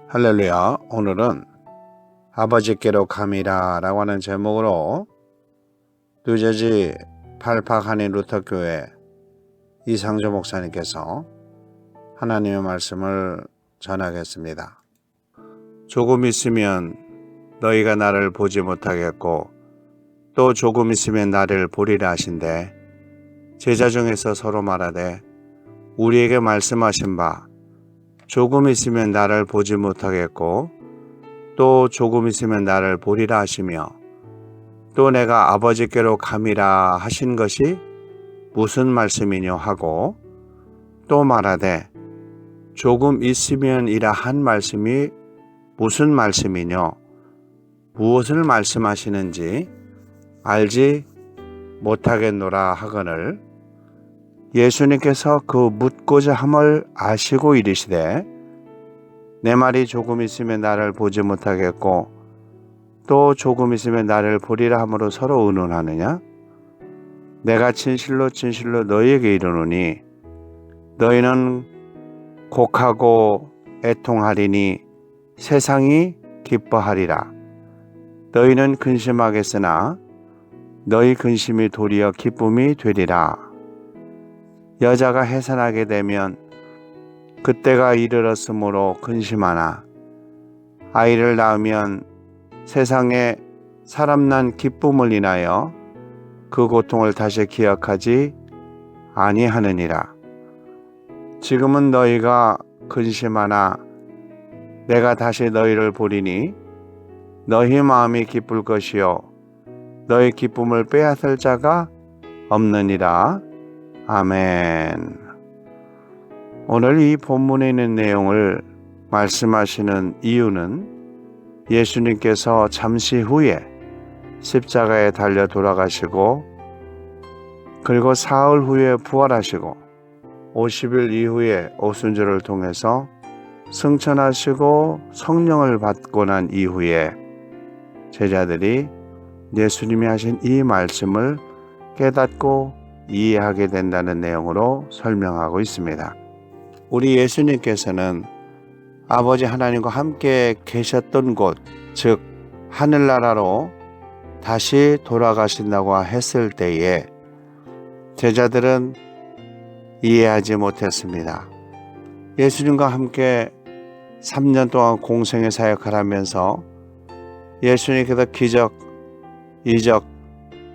할렐루야. 오늘은 아버지께로 감이라 라고 하는 제목으로 뉴저지 팔팍 한인 루터교회 이상조 목사님께서 하나님의 말씀을 전하겠습니다. 조금 있으면 너희가 나를 보지 못하겠고 또 조금 있으면 나를 보리라 하신대 제자 중에서 서로 말하되 우리에게 말씀하신 바 조금 있으면 나를 보지 못하겠고 또 조금 있으면 나를 보리라 하시며 또 내가 아버지께로 감이라 하신 것이 무슨 말씀이뇨 하고 또 말하되 조금 있으면이라 한 말씀이 무슨 말씀이뇨 무엇을 말씀하시는지 알지 못하겠노라 하거늘 예수님께서 그 묻고자 함을 아시고 이르시되 내 말이 조금 있으면 나를 보지 못하겠고 또 조금 있으면 나를 보리라 함으로 서로 의논하느냐? 내가 진실로 진실로 너희에게 이르노니 너희는 곡하고 애통하리니 세상이 기뻐하리라. 너희는 근심하겠으나 너희 근심이 도리어 기쁨이 되리라. 여자가 해산하게 되면 그때가 이르렀으므로 근심하나 아이를 낳으면 세상에 사람 난 기쁨을 인하여 그 고통을 다시 기억하지 아니하느니라. 지금은 너희가 근심하나 내가 다시 너희를 보리니 너희 마음이 기쁠 것이요 너희 기쁨을 빼앗을 자가 없느니라. 아멘. 오늘 이 본문에 있는 내용을 말씀하시는 이유는 예수님께서 잠시 후에 십자가에 달려 돌아가시고 그리고 사흘 후에 부활하시고 50일 이후에 오순절을 통해서 승천하시고 성령을 받고 난 이후에 제자들이 예수님이 하신 이 말씀을 깨닫고 이해하게 된다는 내용으로 설명하고 있습니다. 우리 예수님께서는 아버지 하나님과 함께 계셨던 곳, 즉 하늘나라로 다시 돌아가신다고 했을 때에 제자들은 이해하지 못했습니다. 예수님과 함께 3년 동안 공생의 사역을 하면서 예수님께서 기적, 이적,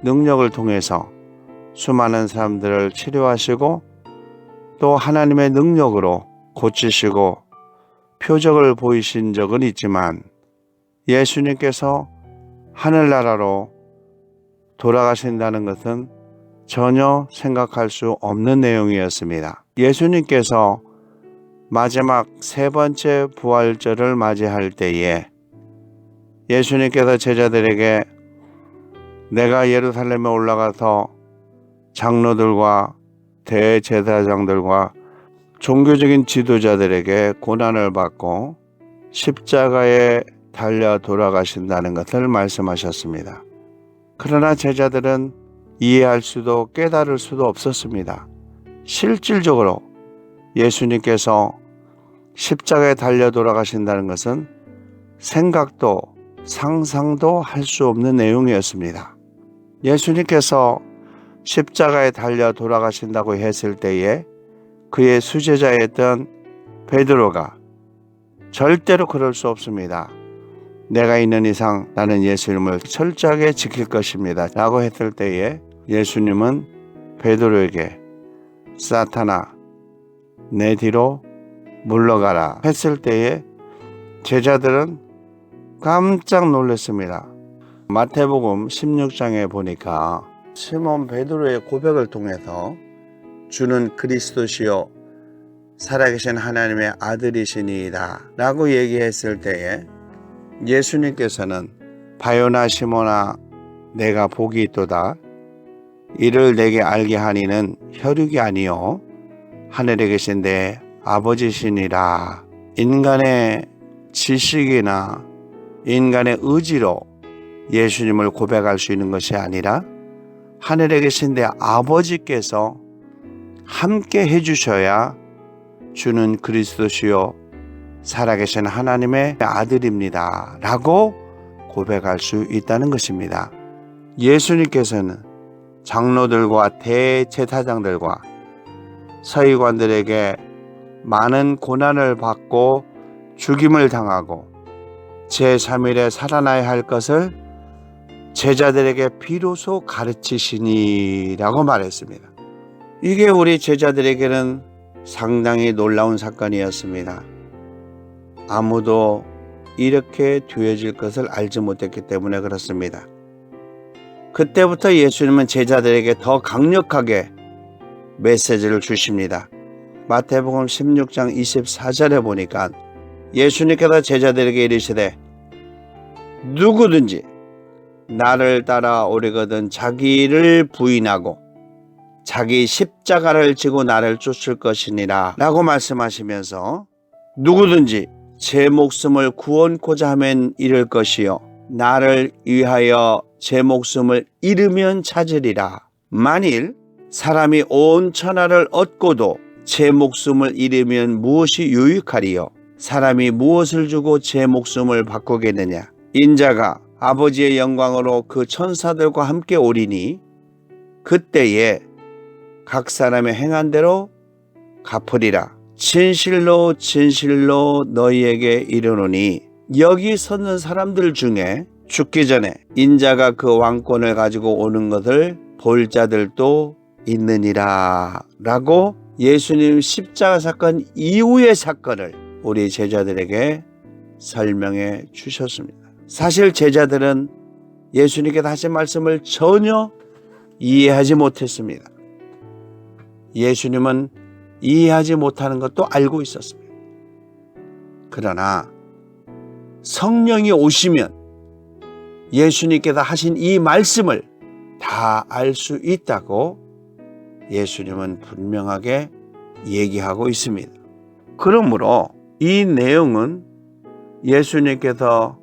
능력을 통해서 수많은 사람들을 치료하시고 또 하나님의 능력으로 고치시고 표적을 보이신 적은 있지만 예수님께서 하늘나라로 돌아가신다는 것은 전혀 생각할 수 없는 내용이었습니다. 예수님께서 마지막 세 번째 부활절을 맞이할 때에 예수님께서 제자들에게 내가 예루살렘에 올라가서 장로들과 대제사장들과 종교적인 지도자들에게 고난을 받고 십자가에 달려 돌아가신다는 것을 말씀하셨습니다. 그러나 제자들은 이해할 수도 깨달을 수도 없었습니다. 실질적으로 예수님께서 십자가에 달려 돌아가신다는 것은 생각도 상상도 할 수 없는 내용이었습니다. 예수님께서 십자가에 달려 돌아가신다고 했을 때에 그의 수제자였던 베드로가 절대로 그럴 수 없습니다. 내가 있는 이상 나는 예수님을 철저하게 지킬 것입니다 라고 했을 때에 예수님은 베드로에게 사탄아 내 뒤로 물러가라 했을 때에 제자들은 깜짝 놀랐습니다. 마태복음 16장에 보니까 시몬 베드로의 고백을 통해서 주는 그리스도시요 살아계신 하나님의 아들이시니이다 라고 얘기했을 때에 예수님께서는 바요나 시몬아 내가 복이 있도다 이를 내게 알게 하니는 혈육이 아니요 하늘에 계신 내 아버지시니라. 인간의 지식이나 인간의 의지로 예수님을 고백할 수 있는 것이 아니라 하늘에 계신 내 아버지께서 함께 해주셔야 주는 그리스도시요 살아계신 하나님의 아들입니다 라고 고백할 수 있다는 것입니다. 예수님께서는 장로들과 대제사장들과 서기관들에게 많은 고난을 받고 죽임을 당하고 제3일에 살아나야 할 것을 제자들에게 비로소 가르치시니라고 말했습니다. 이게 우리 제자들에게는 상당히 놀라운 사건이었습니다. 아무도 이렇게 되어질 것을 알지 못했기 때문에 그렇습니다. 그때부터 예수님은 제자들에게 더 강력하게 메시지를 주십니다. 마태복음 16장 24절에 보니까 예수님께서 제자들에게 이르시되 누구든지 나를 따라오려거든 자기를 부인하고 자기 십자가를 지고 나를 쫓을 것이니라 라고 말씀하시면서 누구든지 제 목숨을 구원코자 하면 잃을 것이요 나를 위하여 제 목숨을 잃으면 찾으리라. 만일 사람이 온 천하를 얻고도 제 목숨을 잃으면 무엇이 유익하리요? 사람이 무엇을 주고 제 목숨을 바꾸겠느냐? 인자가 아버지의 영광으로 그 천사들과 함께 오리니 그때에 각 사람의 행한 대로 갚으리라. 진실로 진실로 너희에게 이르노니 여기 서는 사람들 중에 죽기 전에 인자가 그 왕권을 가지고 오는 것을 볼 자들도 있느니라 라고 예수님 십자가 사건 이후의 사건을 우리 제자들에게 설명해 주셨습니다. 사실 제자들은 예수님께서 하신 말씀을 전혀 이해하지 못했습니다. 예수님은 이해하지 못하는 것도 알고 있었습니다. 그러나 성령이 오시면 예수님께서 하신 이 말씀을 다 알 수 있다고 예수님은 분명하게 얘기하고 있습니다. 그러므로 이 내용은 예수님께서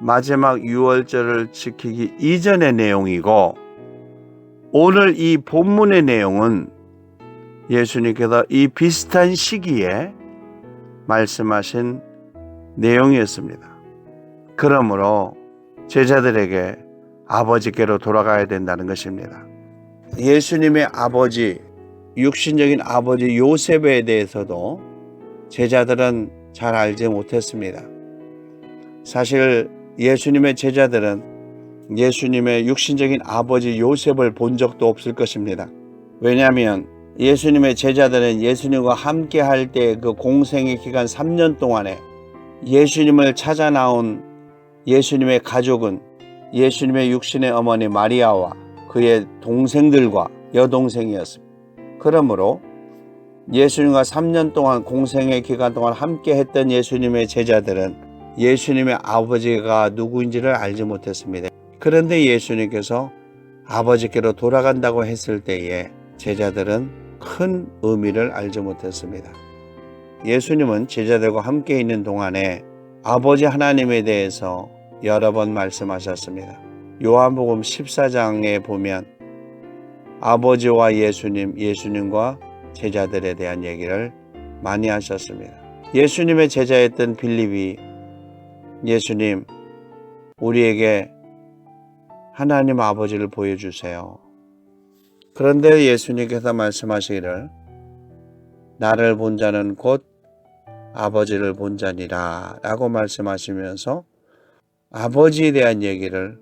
마지막 유월절을 지키기 이전의 내용이고 오늘 이 본문의 내용은 예수님께서 이 비슷한 시기에 말씀하신 내용이었습니다. 그러므로 제자들에게 아버지께로 돌아가야 된다는 것입니다. 예수님의 아버지, 육신적인 아버지 요셉에 대해서도 제자들은 잘 알지 못했습니다. 사실 예수님의 제자들은 예수님의 육신적인 아버지 요셉을 본 적도 없을 것입니다. 왜냐하면 예수님의 제자들은 예수님과 함께 할 때 그 공생의 기간 3년 동안에 예수님을 찾아 나온 예수님의 가족은 예수님의 육신의 어머니 마리아와 그의 동생들과 여동생이었습니다. 그러므로 예수님과 3년 동안 공생의 기간 동안 함께 했던 예수님의 제자들은 예수님의 아버지가 누구인지를 알지 못했습니다. 그런데 예수님께서 아버지께로 돌아간다고 했을 때에 제자들은 큰 의미를 알지 못했습니다. 예수님은 제자들과 함께 있는 동안에 아버지 하나님에 대해서 여러 번 말씀하셨습니다. 요한복음 14장에 보면 아버지와 예수님, 예수님과 제자들에 대한 얘기를 많이 하셨습니다. 예수님의 제자였던 빌립이 예수님, 우리에게 하나님 아버지를 보여주세요. 그런데 예수님께서 말씀하시기를 나를 본 자는 곧 아버지를 본 자니라 라고 말씀하시면서 아버지에 대한 얘기를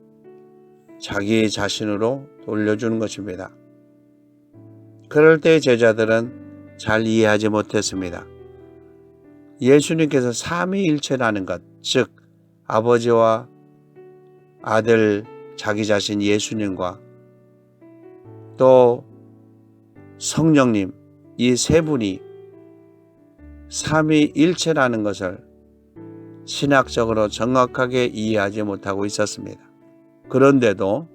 자기 자신으로 돌려주는 것입니다. 그럴 때 제자들은 잘 이해하지 못했습니다. 예수님께서 삼위일체라는 것, 즉 아버지와 아들 자기 자신 예수님과 또 성령님 이 세 분이 삼위일체라는 것을 신학적으로 정확하게 이해하지 못하고 있었습니다. 그런데도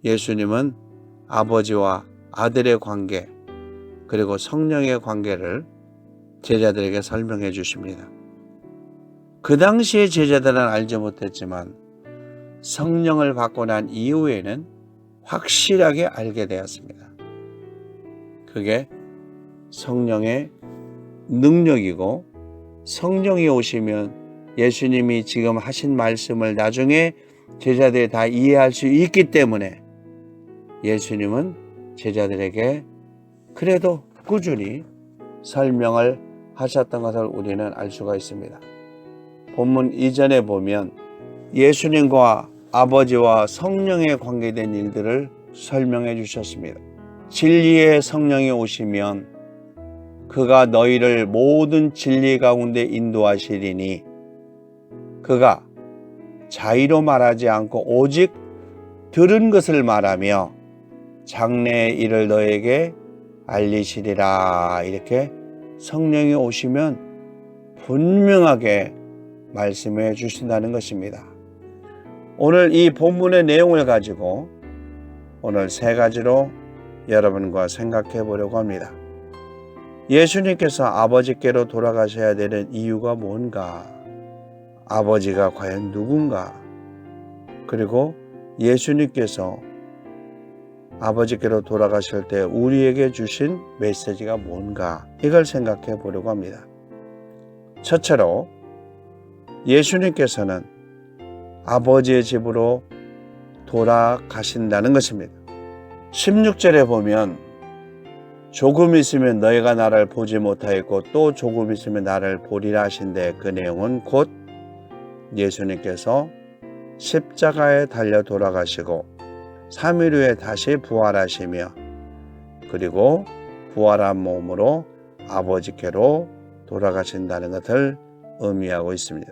예수님은 아버지와 아들의 관계, 그리고 성령의 관계를 제자들에게 설명해 주십니다. 그 당시에 제자들은 알지 못했지만 성령을 받고 난 이후에는 확실하게 알게 되었습니다. 그게 성령의 능력이고, 성령이 오시면 예수님이 지금 하신 말씀을 나중에 제자들이 다 이해할 수 있기 때문에 예수님은 제자들에게 그래도 꾸준히 설명을 하셨던 것을 우리는 알 수가 있습니다. 본문 이전에 보면 예수님과 아버지와 성령에 관계된 일들을 설명해 주셨습니다. 진리의 성령이 오시면 그가 너희를 모든 진리 가운데 인도하시리니 그가 자의로 말하지 않고 오직 들은 것을 말하며 장래의 일을 너에게 알리시리라. 이렇게 성령이 오시면 분명하게 말씀해 주신다는 것입니다. 오늘 이 본문의 내용을 가지고 오늘 세 가지로 여러분과 생각해 보려고 합니다. 예수님께서 아버지께로 돌아가셔야 되는 이유가 뭔가? 아버지가 과연 누군가? 그리고 예수님께서 아버지께로 돌아가실 때 우리에게 주신 메시지가 뭔가? 이걸 생각해 보려고 합니다. 첫째로 예수님께서는 아버지의 집으로 돌아가신다는 것입니다. 16절에 보면 조금 있으면 너희가 나를 보지 못하겠고 또 조금 있으면 나를 보리라 하신데, 그 내용은 곧 예수님께서 십자가에 달려 돌아가시고 3일 후에 다시 부활하시며 그리고 부활한 몸으로 아버지께로 돌아가신다는 것을 의미하고 있습니다.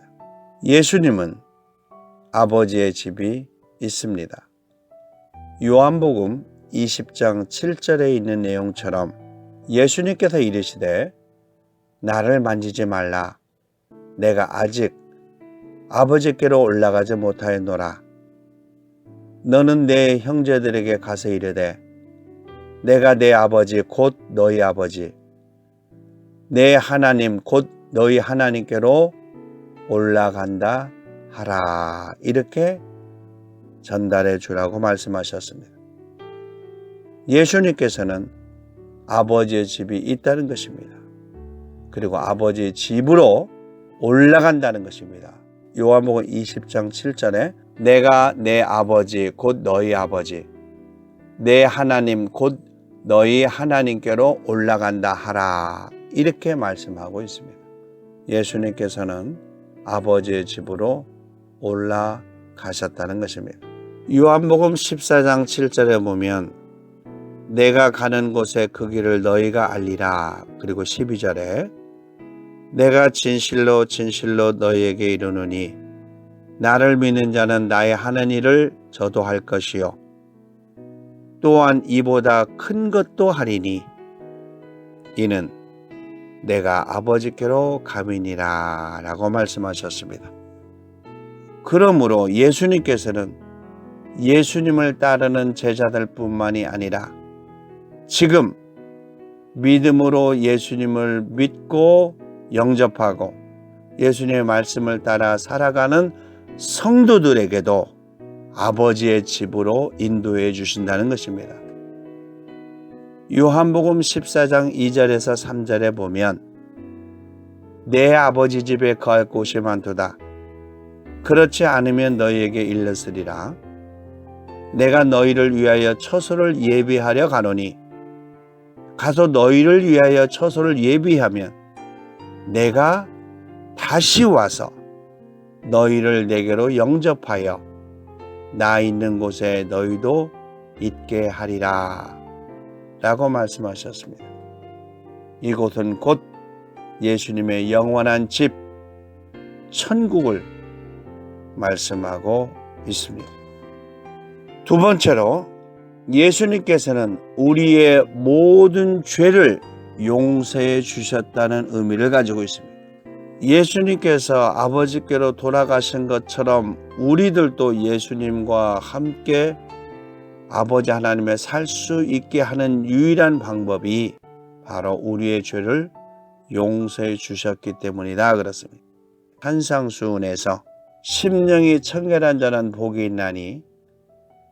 예수님은 아버지의 집이 있습니다. 요한복음 20장 7절에 있는 내용처럼 예수님께서 이르시되 나를 만지지 말라. 내가 아직 아버지께로 올라가지 못하였노라. 너는 내 형제들에게 가서 이르되 내가 내 아버지 곧 너희 아버지, 내 하나님 곧 너희 하나님께로 올라간다 하라. 이렇게 전달해 주라고 말씀하셨습니다. 예수님께서는 아버지의 집이 있다는 것입니다. 그리고 아버지의 집으로 올라간다는 것입니다. 요한복음 20장 7절에 내가 내 아버지 곧 너희 아버지, 내 하나님 곧 너희 하나님께로 올라간다 하라. 이렇게 말씀하고 있습니다. 예수님께서는 아버지의 집으로 올라가셨다는 것입니다. 요한복음 14장 7절에 보면 내가 가는 곳에 그 길을 너희가 알리라. 그리고 12절에 내가 진실로 진실로 너희에게 이르노니 나를 믿는 자는 나의 하는 일을 저도 할 것이요 또한 이보다 큰 것도 하리니 이는 내가 아버지께로 감이니라 라고 말씀하셨습니다. 그러므로 예수님께서는 예수님을 따르는 제자들뿐만이 아니라 지금 믿음으로 예수님을 믿고 영접하고 예수님의 말씀을 따라 살아가는 성도들에게도 아버지의 집으로 인도해 주신다는 것입니다. 요한복음 14장 2절에서 3절에 보면 내 아버지 집에 거할 곳이 많도다. 그렇지 않으면 너희에게 일렀으리라. 내가 너희를 위하여 처소를 예비하려 가노니 가서 너희를 위하여 처소를 예비하면 내가 다시 와서 너희를 내게로 영접하여 나 있는 곳에 너희도 있게 하리라 라고 말씀하셨습니다. 이곳은 곧 예수님의 영원한 집 천국을 말씀하고 있습니다. 두 번째로 예수님께서는 우리의 모든 죄를 용서해 주셨다는 의미를 가지고 있습니다. 예수님께서 아버지께로 돌아가신 것처럼 우리들도 예수님과 함께 아버지 하나님의 살 수 있게 하는 유일한 방법이 바로 우리의 죄를 용서해 주셨기 때문이다 그렇습니다. 한상수훈에서 심령이 청결한 자는 복이 있나니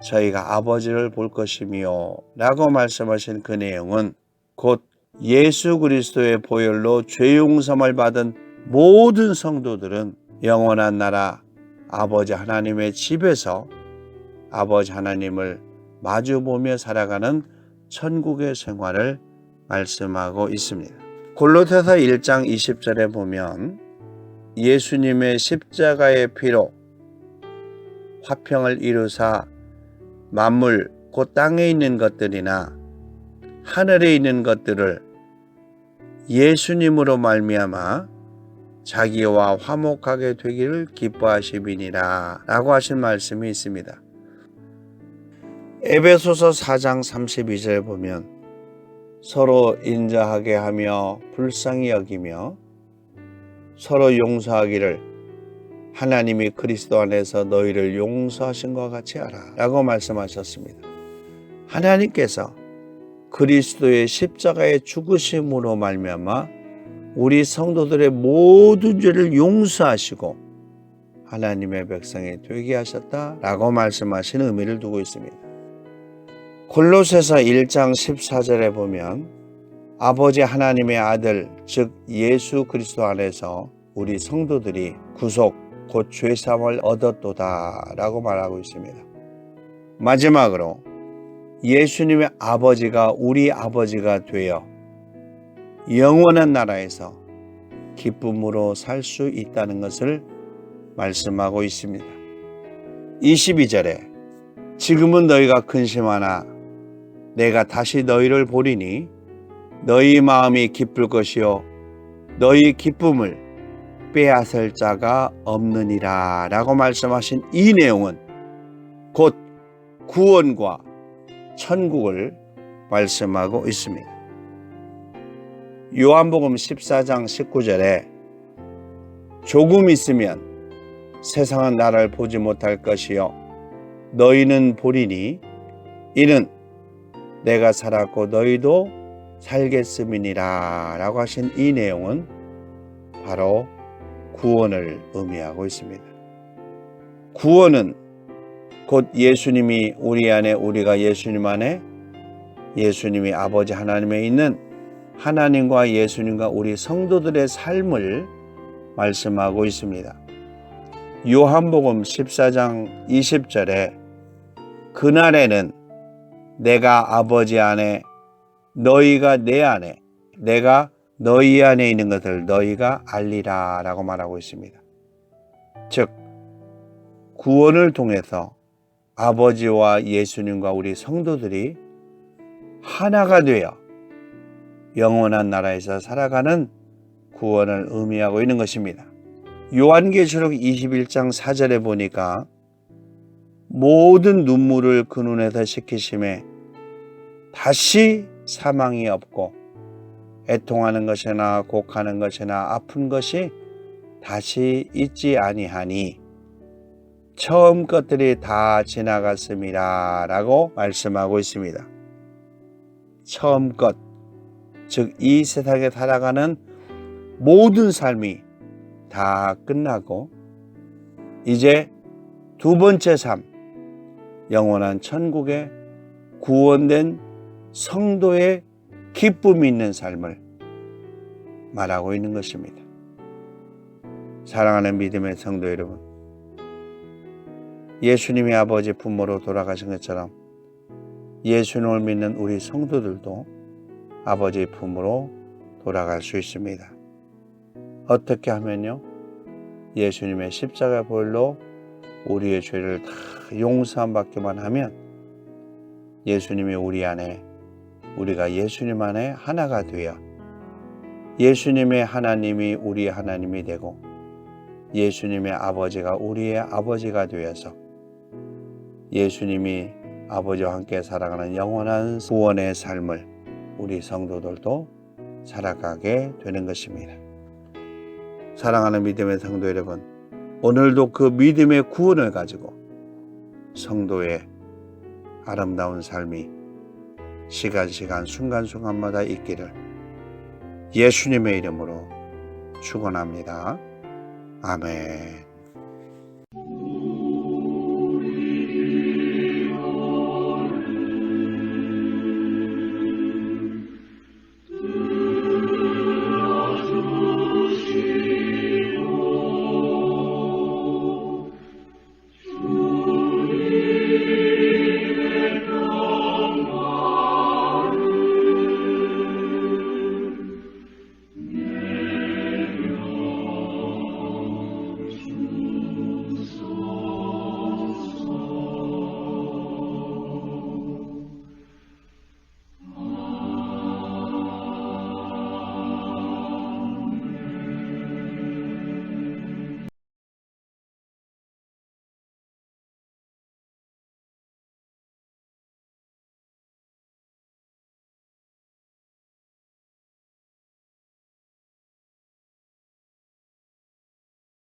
저희가 아버지를 볼 것이며 라고 말씀하신 그 내용은 곧 예수 그리스도의 보혈로 죄 용서를 받은 모든 성도들은 영원한 나라 아버지 하나님의 집에서 아버지 하나님을 마주보며 살아가는 천국의 생활을 말씀하고 있습니다. 골로새서 1장 20절에 보면 예수님의 십자가의 피로 화평을 이루사 만물 곧 땅에 있는 것들이나 하늘에 있는 것들을 예수님으로 말미암아 자기와 화목하게 되기를 기뻐하심이니라 라고 하신 말씀이 있습니다. 에베소서 4장 32절에 보면 서로 인자하게 하며 불쌍히 여기며 서로 용서하기를 하나님이 그리스도 안에서 너희를 용서하신 것 같이 하라 라고 말씀하셨습니다. 하나님께서 그리스도의 십자가의 죽으심으로 말미암아 우리 성도들의 모든 죄를 용서하시고 하나님의 백성이 되게 하셨다라고 말씀하시는 의미를 두고 있습니다. 골로새서 1장 14절에 보면 아버지 하나님의 아들 즉 예수 그리스도 안에서 우리 성도들이 구속 곧 죄사함을 얻었도다 라고 말하고 있습니다. 마지막으로 예수님의 아버지가 우리 아버지가 되어 영원한 나라에서 기쁨으로 살 수 있다는 것을 말씀하고 있습니다. 22절에 지금은 너희가 근심하나 내가 다시 너희를 보리니 너희 마음이 기쁠 것이요 너희 기쁨을 빼앗을 자가 없느니라 라고 말씀하신 이 내용은 곧 구원과 천국을 말씀하고 있습니다. 요한복음 14장 19절에 조금 있으면 세상은 나를 보지 못할 것이요 너희는 보리니 이는 내가 살았고 너희도 살겠음이니라 라고 하신 이 내용은 바로 구원을 의미하고 있습니다. 구원은 곧 예수님이 우리 안에 우리가 예수님 안에 예수님이 아버지 하나님에 있는 하나님과 예수님과 우리 성도들의 삶을 말씀하고 있습니다. 요한복음 14장 20절에 그날에는 내가 아버지 안에 너희가 내 안에 내가 너희 안에 있는 것을 너희가 알리라 라고 말하고 있습니다. 즉 구원을 통해서 아버지와 예수님과 우리 성도들이 하나가 되어 영원한 나라에서 살아가는 구원을 의미하고 있는 것입니다. 요한계시록 21장 4절에 보니까 모든 눈물을 그 눈에서 씻기심에 다시 사망이 없고 애통하는 것이나 곡하는 것이나 아픈 것이 다시 있지 아니하니 처음 것들이 다 지나갔음이라 라고 말씀하고 있습니다. 처음 것, 즉 이 세상에 살아가는 모든 삶이 다 끝나고 이제 두 번째 삶, 영원한 천국에 구원된 성도의 기쁨이 있는 삶을 말하고 있는 것입니다. 사랑하는 믿음의 성도 여러분, 예수님이 아버지 품모로 돌아가신 것처럼 예수님을 믿는 우리 성도들도 아버지 품으로 돌아갈 수 있습니다. 어떻게 하면요? 예수님의 십자가 보혈로 우리의 죄를 다 용서함 받기만 하면 예수님이 우리 안에 우리가 예수님 안에 하나가 되어 예수님의 하나님이 우리의 하나님이 되고 예수님의 아버지가 우리의 아버지가 되어서 예수님이 아버지와 함께 살아가는 영원한 구원의 삶을 우리 성도들도 살아가게 되는 것입니다. 사랑하는 믿음의 성도 여러분, 오늘도 그 믿음의 구원을 가지고 성도의 아름다운 삶이 시간시간 순간순간마다 있기를 예수님의 이름으로 축원합니다. 아멘.